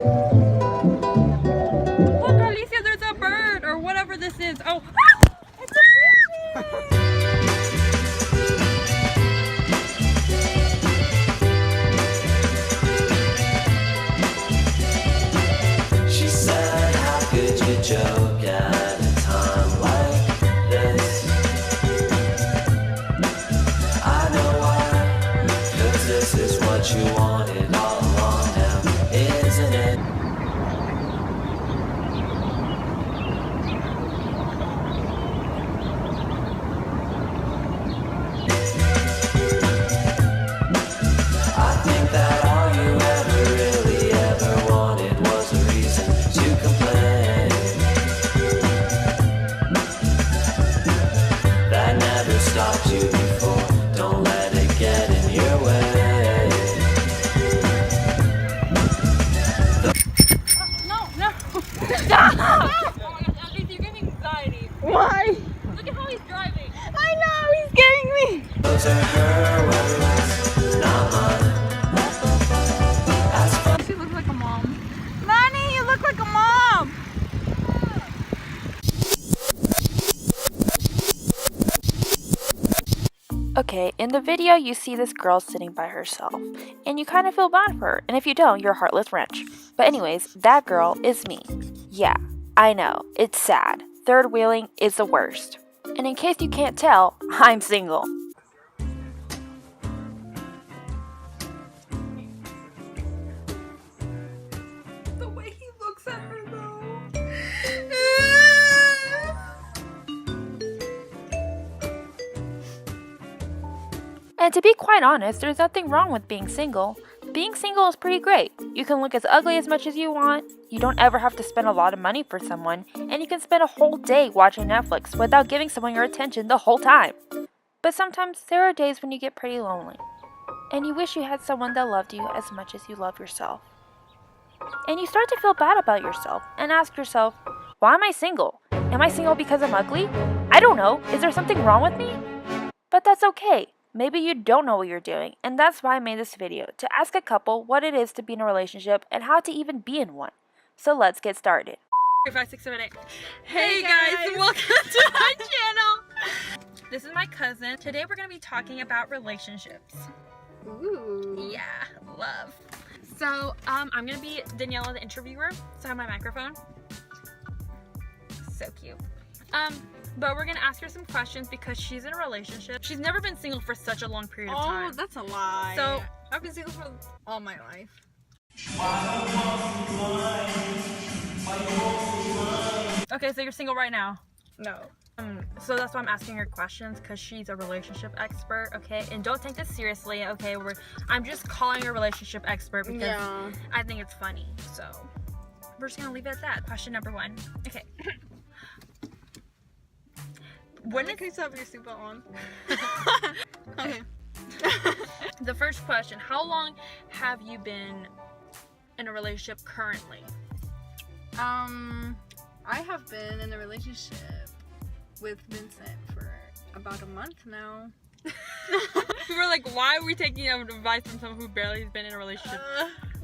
Look, Alicia, there's a bird or whatever this is. Oh, it's a griffin. She said, how could you joke at a time like this? I know why, 'cause this is what you wanted all along now, isn't it? I think that all you really ever wanted was a reason to complain. That never stopped you before. Don't let it get in your way. No. Stop! Oh my gosh, Alicia, you're giving me anxiety. Why? Look at how he's driving. I know, he's scaring me. Those are her words, not mine. As far She looks like a mom. Manny, you look like a mom. Okay, in the video you see this girl sitting by herself, and you kind of feel bad for her, and if you don't, you're a heartless wrench. But anyways, that girl is me. Yeah, I know, it's sad. Third wheeling is the worst. And in case you can't tell, I'm single. The way he looks at her though. And to be quite honest, there's nothing wrong with being single. Being single is pretty great. You can look as ugly as much as you want, you don't ever have to spend a lot of money for someone, and you can spend a whole day watching Netflix without giving someone your attention the whole time. But sometimes there are days when you get pretty lonely, and you wish you had someone that loved you as much as you love yourself. And you start to feel bad about yourself and ask yourself, why am I single? Am I single because I'm ugly? I don't know. Is there something wrong with me? But that's okay. Maybe you don't know what you're doing, and that's why I made this video, to ask a couple what it is to be in a relationship and how to even be in one. So let's get started. 5, 6, 7, 8. Hey guys, welcome to my channel. This is my cousin. Today we're going to be talking about relationships. Ooh. Yeah, love. So, I'm going to be Daniela, the interviewer. So I have my microphone. So cute. But we're going to ask her some questions because she's in a relationship. She's never been single for such a long period of time. Oh, that's a lie. So, I've been single for all my life. okay, so you're single right now. No. So that's why I'm asking her questions, because she's a relationship expert, okay? And don't take this seriously, okay? I'm just calling her a relationship expert because Yeah. I think it's funny. So we're just gonna leave it at that. Question number 1. Okay. When can you have your seatbelt on? Okay. The first question, how long have you been in a relationship currently? I have been in a relationship with Vincent for about a month now. We were like, why are we taking advice from someone who barely has been in a relationship?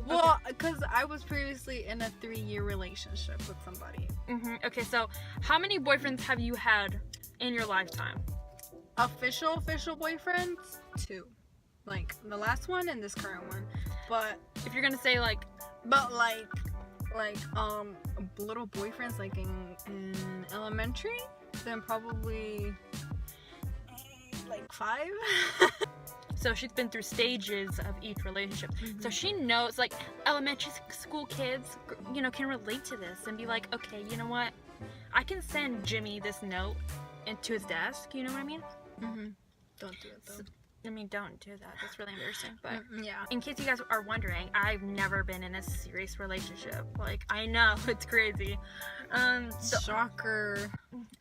Well, because I was previously in a 3-year relationship with somebody. Okay, so how many boyfriends have you had in your lifetime? Official boyfriends? 2. Like the last one and this current one. But If you're gonna say like little boyfriends like in elementary, then probably like 5. so she's been through stages of each relationship. So she knows, like, elementary school kids, you know, can relate to this and be like, okay, you know what? I can send Jimmy this note into his desk, you know what I mean? Don't do it though. I mean, don't do that. That's really embarrassing. But Yeah. in case you guys are wondering, I've never been in a serious relationship. Like, I know, it's crazy. Shocker.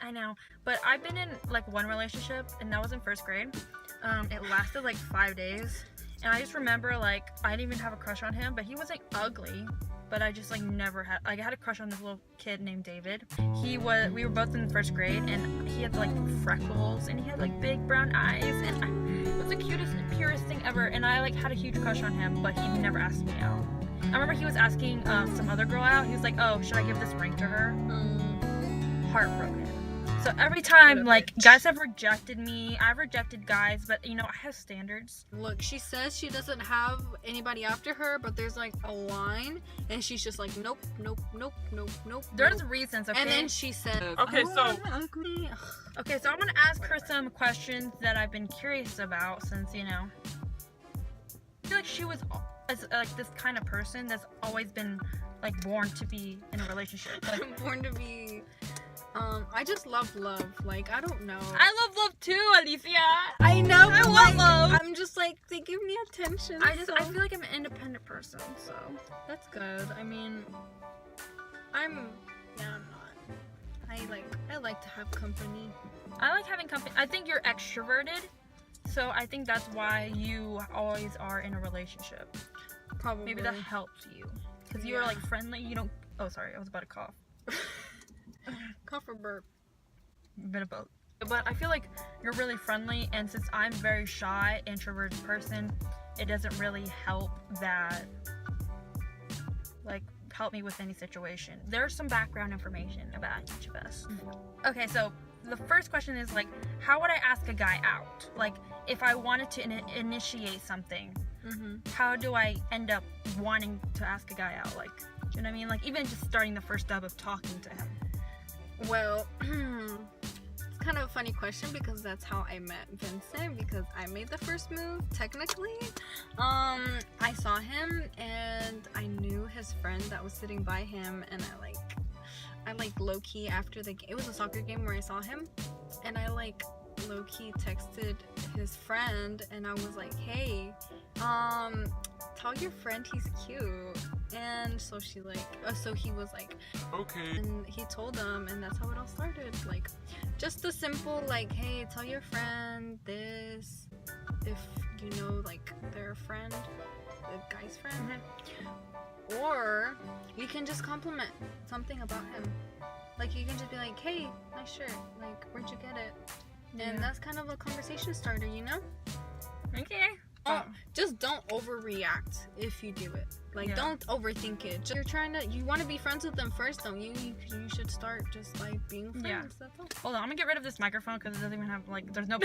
I know. But I've been in, like, one relationship, and that was in 1st grade. It lasted, like, 5 days. And I just remember, like, I didn't even have a crush on him, but he wasn't ugly. But I just, like, never had, like, I had a crush on this little kid named David. We were both in 1st grade, and he had, like, freckles, and he had, like, big brown eyes, and it was the cutest and purest thing ever, and I, like, had a huge crush on him, but he never asked me out. I remember he was asking some other girl out. He was like, "Oh, should I give this ring to her?" Heartbroken. So every time, like, guys have rejected me. I've rejected guys, but you know, I have standards. Look, she says she doesn't have anybody after her, but there's like a line, and she's just like, nope, nope, nope, nope, nope. There's nope. reasons, okay? And then she said, Okay, so- I'm ugly. Okay, so I'm gonna ask her some questions that I've been curious about since, you know, I feel like she was like this kind of person that's always been like born to be in a relationship. Like, I'm born to be. I just love love. Like, I don't know. I love love too, Alicia. I know. I but, love like, love. I'm just like, they give me attention. I so feel like I'm an independent person, so that's good. I mean, I'm not. I like to have company. I like having company. I think you're extroverted, so I think that's why you always are in a relationship. Probably. Maybe that helps you because you are like friendly. You don't. Oh, sorry, I was about to cough. Cough or burp. A bit of both. But I feel like you're really friendly, and since I'm a very shy, introverted person, it doesn't really help that, like, help me with any situation. There's some background information about each of us. Okay, so the first question is, like, how would I ask a guy out? Like, if I wanted to initiate something, how do I end up wanting to ask a guy out? Like, do you know what I mean? Like, even just starting the first step of talking to him. Well, it's kind of a funny question because that's how I met Vincent, because I made the first move, technically. I saw him and I knew his friend that was sitting by him, and I low-key after the game, it was a soccer game where I saw him, and I like low-key texted his friend and I was like, hey, tell your friend he's cute. And so she so he was like, okay. and he told them, and that's how it all started. Like, just a simple like, hey, tell your friend this, if you know, like, their friend, the guy's friend. Or you can just compliment something about him. Like, you can just be like, hey, nice shirt, like, where'd you get it? And that's kind of a conversation starter, you know? Okay. Just don't overreact if you do it. Like, don't overthink it. Just, you want to be friends with them first, don't you? You should start just like being friends. That's all. Hold on, I'm gonna get rid of this microphone because it doesn't even have, like, there's no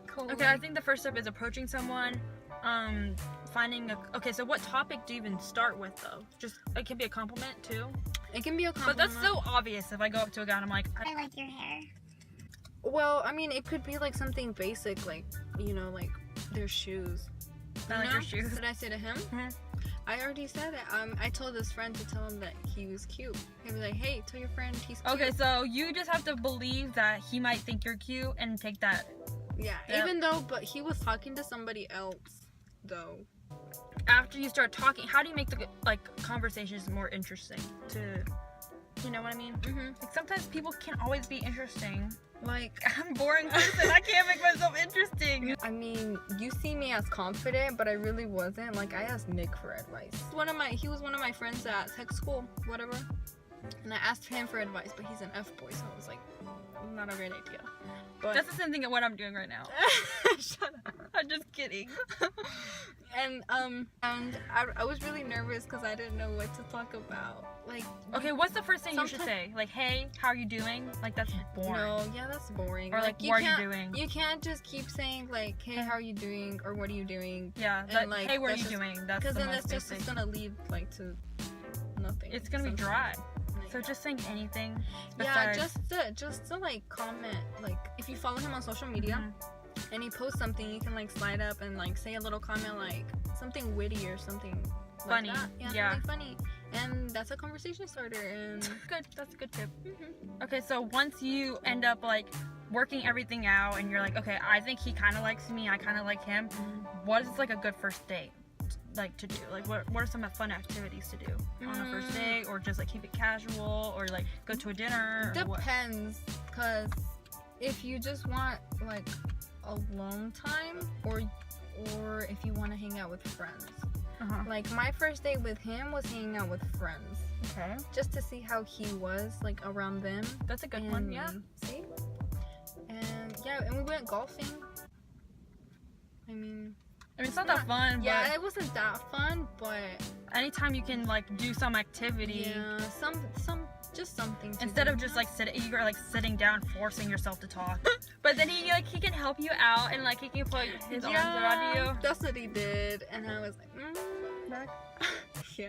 Cool. Okay, I think the first step is approaching someone, finding okay, so what topic do you even start with, though? Just, it can be a compliment too, It can be a but compliment. that's so obvious. If I go up to a guy and I'm like, I like your hair. Well, I mean, it could be like something basic, like, you know, like their shoes. I like your shoes. Did I say to him? I already said it. I told his friend to tell him that he was cute. He was like, hey, tell your friend he's cute. Okay, so you just have to believe that he might think you're cute and take that. Yeah, even though, but he was talking to somebody else, though. After you start talking, how do you make the, like, conversations more interesting to, you know what I mean? Like, sometimes people can't always be interesting. Like, I'm a boring person. I can't make myself interesting. I mean, you see me as confident, but I really wasn't. Like, I asked Nick for advice. He was one of my friends at tech school, whatever. And I asked him for advice, but he's an F-boy, so I was like, not a great idea. But That's the same thing at what I'm doing right now. shut up. I'm just kidding. And I was really nervous because I didn't know what to talk about. Like, Okay, what's the first thing you should say? Like, hey, how are you doing? Like, that's boring. no, yeah, that's boring. Or like, what are you doing? You can't just keep saying like, hey, how are you doing, or what are you doing? Yeah, and, that, like, hey, what are that's you just- doing? That's Because the then most that's basic. just gonna lead like to nothing. It's gonna be Something. dry. Like, So just saying anything. yeah, Besides, just to like comment, like if you follow him on social media and he posts something, you can like slide up and like say a little comment, like something witty or something Funny, like that. yeah. Something funny, and that's a conversation starter. And good. That's a good tip. Okay, so once you end up like working everything out and you're like, okay, I think he kind of likes me, I kind of like him. What is like a good first date like to do? Like, what are some fun activities to do on a first date, or just like keep it casual, or like go to a dinner? Or what? depends, because if you just want like alone time, or if you want to hang out with friends. Like, my first date with him was hanging out with friends, Okay, just to see how he was like around them. that's a good one. Yeah. See? And yeah, and we went golfing. I mean, I mean, it's not that fun, Yeah, but it wasn't that fun, but anytime you can like do some activity yeah, just something to instead do. of just like sitting down, forcing yourself to talk. But then he can help you out and like he can put his arms around you. That's what he did, and I was like, yeah,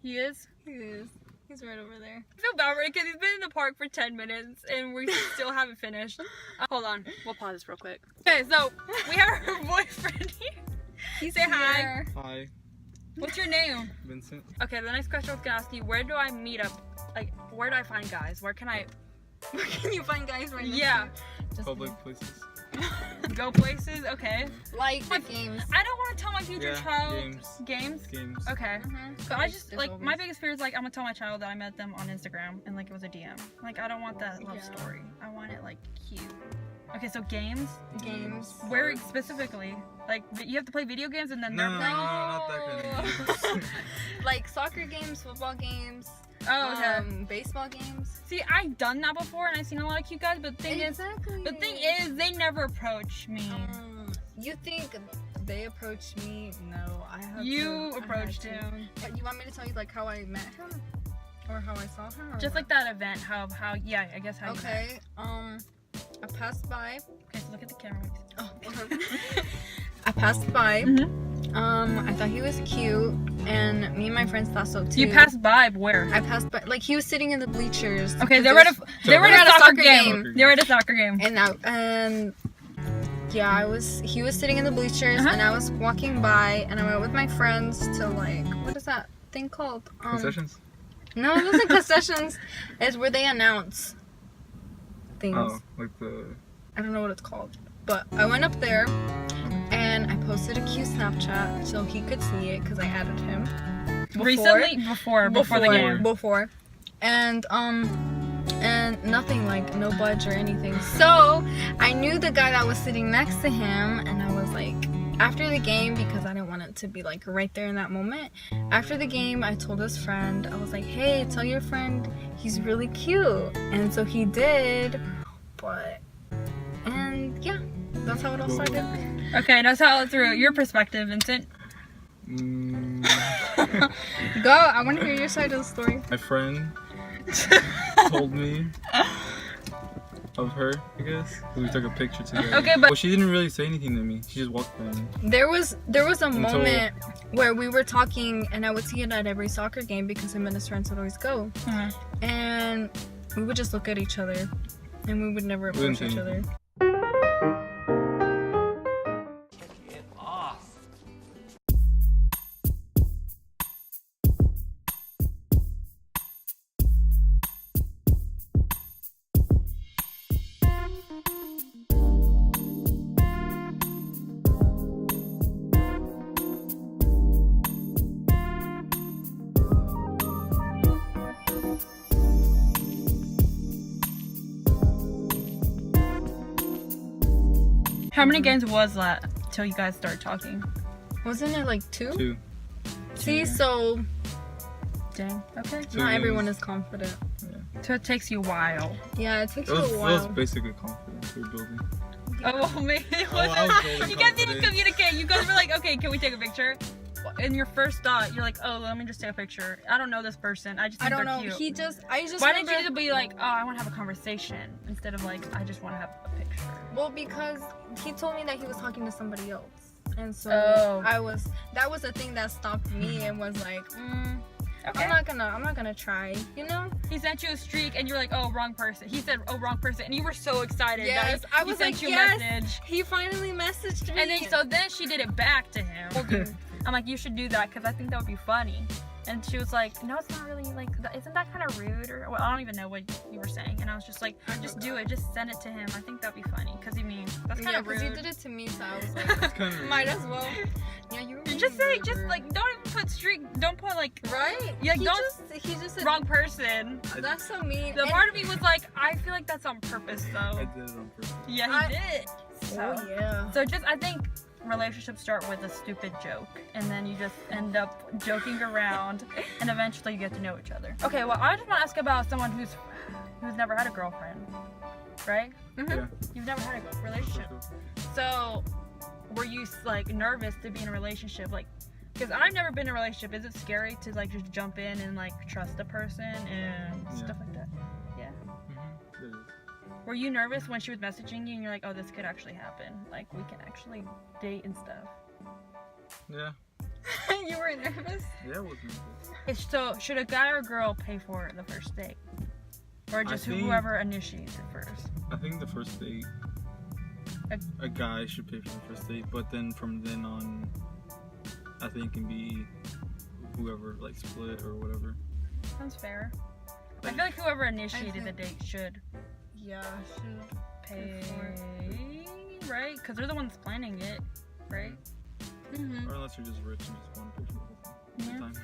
He is. he is. He's right over there. I feel bad for it because he's been in the park for 10 minutes and we still haven't finished. Hold on, we'll pause this real quick. Okay, so we have our boyfriend here. He's Say hi. here. Hi, What's your name? Vincent. Okay, the next question I was gonna ask you, where do I meet up? Like, where do I find guys? Where can I Where can you find guys right now? Yeah. Just Public places. go places? Okay. like the games. I don't want to tell my future Yeah, child games. games? Okay. Mhm. But I just, There's like, always- my biggest fear is, like, I'm gonna tell my child that I met them on Instagram and, like, it was a DM. Like, I don't want that love Yeah. story. I want it, like, cute. Okay, so games? games. Where specifically? Like, you have to play video games and then No, they're no, playing? not that kind of games. Like soccer games, football games, Oh, okay. baseball games. See, I've done that before and I've seen a lot of cute guys, but Exactly. the thing is, they never approach me. You think they approached me? No, I have. You I had approached to. him. You want me to tell you like how I met him, or how I saw him? Or Just what? like that event, yeah, I guess how you met. Okay. I passed by. Okay, so look at the camera. Oh. I passed by. Mhm. I thought he was cute, and me and my friends thought so too. You passed by where? I passed by, like he was sitting in the bleachers. Okay, they were at a soccer game. They were at a soccer game. And yeah, he was sitting in the bleachers, and I was walking by, and I went with my friends to like, what is that thing called? Concessions? No, it wasn't concessions. It's where they announce things. Oh, like the... I don't know what it's called. But I went up there, and I posted a cute Snapchat so he could see it because I added him. Recently? Before the game. Before. And nothing, like no budge or anything. So I knew the guy that was sitting next to him, and I was like, after the game, because I didn't want it to be like right there in that moment. After the game, I told his friend, I was like, hey, tell your friend he's really cute. And so he did, and yeah, that's how it all started. Okay, now tell it through your perspective, Vincent. Go, I want to hear your side of the story. My friend told me of her, I guess. We took a picture together. Okay, but- Well, she didn't really say anything to me. She just walked by me. There was a Until- moment where we were talking, and I would see it at every soccer game because him and his friends would always go, and we would just look at each other, and we would never We didn't approach say each other. How many games was that till you guys started talking? Wasn't it like two? 2. See, so Dang. Okay. Two not games. everyone is confident. So it takes you a while. Yeah, it takes It you was, a it was while. basically confidence we were building. Oh, well, maybe it Oh, I was wasn't. building You guys didn't confidence. communicate. You guys were like, okay, can we take a picture? In your first thought, you're like, oh, let me just take a picture. I don't know this person. I just I think don't they're know. cute. I just Why didn't remember, you be like, oh, I want to have a conversation instead of like, I just want to have a picture? Well, because he told me that he was talking to somebody else, and so Oh. that was the thing that stopped me and was like, Okay. I'm not gonna try, you know? He sent you a streak and you're like, oh, wrong person. He said, oh, wrong person. And you were so excited. Yes, that I he was sent like, you yes. a message. He finally messaged me. And then she did it back to him. I'm like, you should do that because I think that would be funny. And she was like, no, it's not really like, isn't that kind of rude? Or well, I don't even know what you were saying. And I was just like, just do it. Just send it to him. I think that'd be funny. Because you mean, that's kind yeah, of because rude. you did it to me, so I was like, It's kind of might as well. Yeah, you were You being just say, really just rude. like, don't even put streak, don't put like, right? Yeah, he don't- he just said, wrong person. that's so mean. The And- part of me was like, I feel like that's on purpose I though. did it on purpose. Yeah, he did. So, Oh yeah. so just, I think relationships start with a stupid joke and then you just end up joking around and eventually you get to know each other. Okay, well, I just want to ask about someone who's never had a girlfriend, right? Yeah. You've never had a relationship. So were you like nervous to be in a relationship? Like, because I've never been in a relationship. Is it scary to like just jump in and like trust a person and stuff like that? Yeah. It is. Were you nervous when she was messaging you and you're like, oh, this could actually happen? Like, we can actually date and stuff. Yeah. You were nervous? Yeah, it was nervous. So, should a guy or girl pay for the first date? Or just whoever initiates it first? I think the first date, a guy should pay for the first date, but then from then on, I think it can be whoever, like, split or whatever. Sounds fair. I feel like whoever initiated the date should Should pay, right? Because they're the ones planning it, right? Mm-hmm. Or unless you're just rich and just want to pay for the whole time.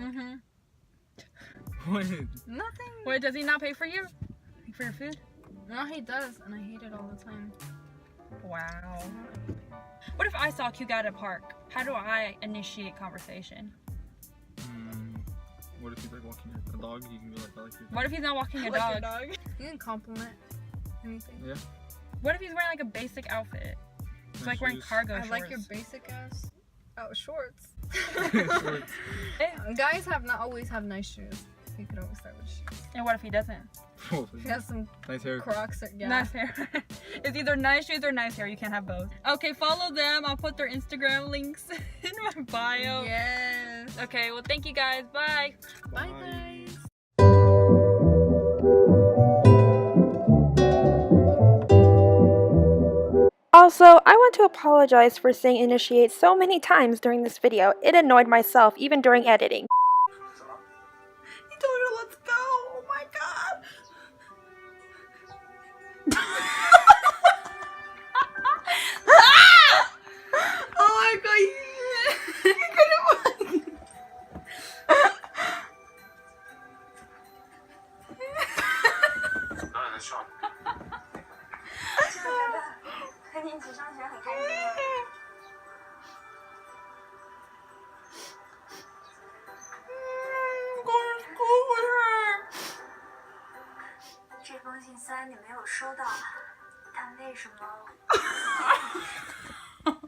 Mm-hmm. Wait. Nothing. Wait, does he not pay for you? Like for your food? No, he does, and I hate it all the time. Wow. What if I saw a cute guy at a park? How do I initiate conversation? What if he's like walking a dog? You can be like, I like your dog. What if he's not walking a I like dog? your dog. You can compliment anything. Yeah. What if he's wearing like a basic outfit? It's Nice like wearing shoes. cargo I shorts. like your basic ass. Oh, shorts. Shorts. Guys have not always have nice shoes. You could always start with shoes. And what if he doesn't? Oh, If you have some nice hair. Crocs, or, yeah. Nice hair. It's either nice shoes or nice hair. You can't have both. Okay, follow them. I'll put their Instagram links in my bio. Yes. Okay, well, thank you guys. Bye. Bye, guys. Also, I want to apologize for saying initiate so many times during this video. It annoyed myself even during editing. He told her, let's go. Oh my god. Oh my god. He couldn't. 和你一起上学很开心吗？这封信虽然你没有收到，但为什么